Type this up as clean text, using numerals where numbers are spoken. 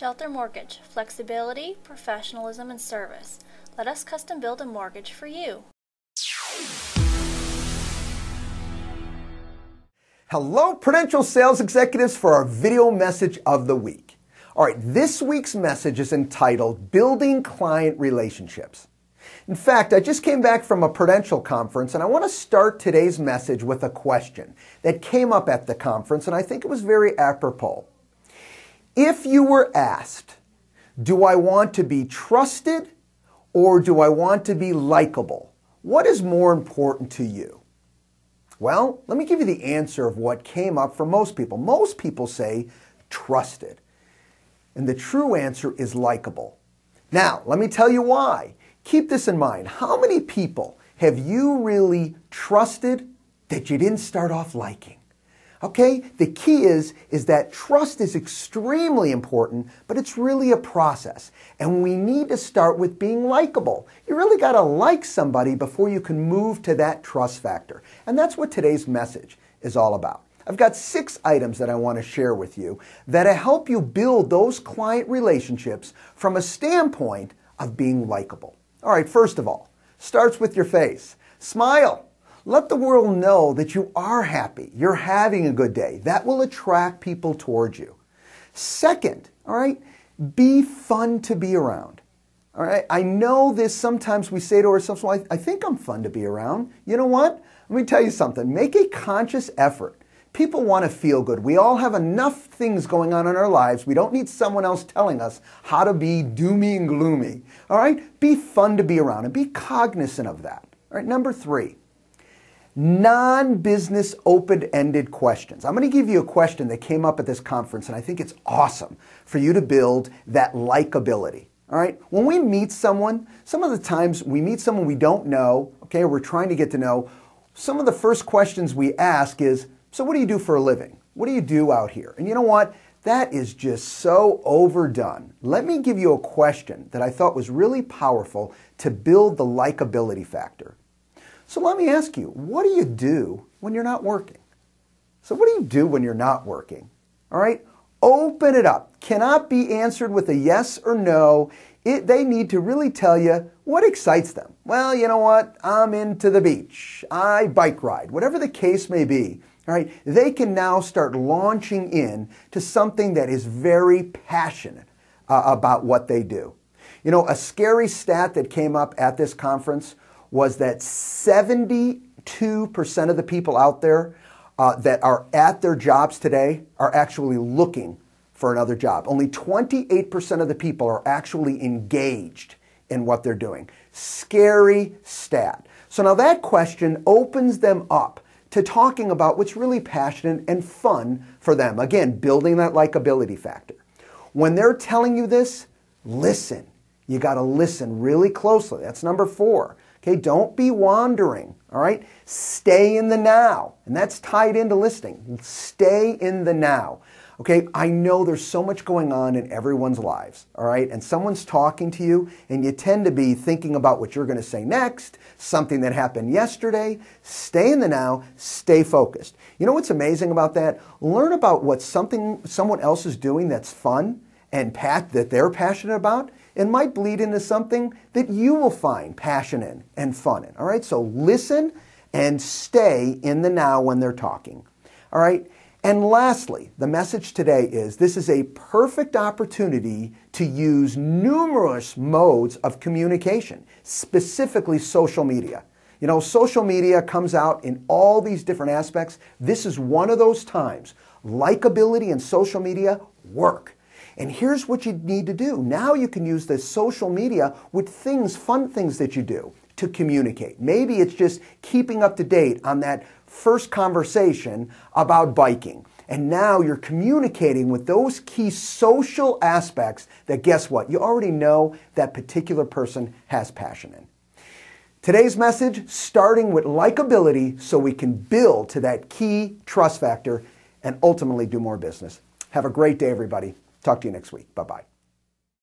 Shelter Mortgage. Flexibility, professionalism, and service. Let us custom build a mortgage for you. Hello, Prudential sales executives, for our video message of the week. All right, this week's message is entitled Building Client Relationships. In fact, I just came back from a Prudential conference, and I want to start today's message with a question that came up at the conference, and I think it was very apropos. If you were asked, do I want to be trusted or do I want to be likable? What is more important to you? Well, let me give you the answer of what came up for most people. Most people say trusted. And the true answer is likable. Now, let me tell you why. Keep this in mind. How many people have you really trusted that you didn't start off liking? Okay, the key is that trust is extremely important, but it's really a process. And we need to start with being likable. You really got to like somebody before you can move to that trust factor. And that's what today's message is all about. I've got 6 items that I want to share with you that help you build those client relationships from a standpoint of being likable. All right, first of all, starts with your face. Smile. Let the world know that you are happy. You're having a good day. That will attract people towards you. Second, all right, be fun to be around. All right, I know this, sometimes we say to ourselves, well, I think I'm fun to be around. You know what? Let me tell you something. Make a conscious effort. People want to feel good. We all have enough things going on in our lives. We don't need someone else telling us how to be doomy and gloomy. All right? Be fun to be around and be cognizant of that. All right, number 3, non-business open-ended questions. I'm going to give you a question that came up at this conference, and I think it's awesome for you to build that likability. All right? When we meet someone, some of the times we meet someone we don't know, okay, or we're trying to get to know, some of the first questions we ask is, so what do you do for a living? What do you do out here? And you know what? That is just so overdone. Let me give you a question that I thought was really powerful to build the likability factor. So let me ask you, what do you do when you're not working? So what do you do when you're not working? All right? Open it up. Cannot be answered with a yes or no. They need to really tell you what excites them. Well, you know what? I'm into the beach. I bike ride. Whatever the case may be. All right, they can now start launching in to something that is very passionate about what they do. You know, a scary stat that came up at this conference was that 72% of the people out there that are at their jobs today are actually looking for another job. Only 28% of the people are actually engaged in what they're doing. Scary stat. So now that question opens them up to talking about what's really passionate and fun for them. Again, building that likability factor. When they're telling you this, listen. You got to listen really closely. That's number 4. Okay, don't be wandering. All right, stay in the now. And that's tied into listening. Stay in the now. Okay, I know there's so much going on in everyone's lives, all right? And someone's talking to you, and you tend to be thinking about what you're going to say next, something that happened yesterday. Stay in the now, stay focused. You know what's amazing about that? Learn about what someone else is doing that's fun and that they're passionate about. It might bleed into something that you will find passion in and fun in, all right? So listen and stay in the now when they're talking, all right? And lastly, the message today is this is a perfect opportunity to use numerous modes of communication, specifically social media. You know, social media comes out in all these different aspects. This is one of those times. Likability and social media work. And here's what you need to do. Now you can use the social media with fun things that you do to communicate. Maybe it's just keeping up to date on that first conversation about biking. And now you're communicating with those key social aspects that, guess what? You already know that particular person has passion in. Today's message, starting with likability so we can build to that key trust factor and ultimately do more business. Have a great day, everybody. Talk to you next week. Bye-bye.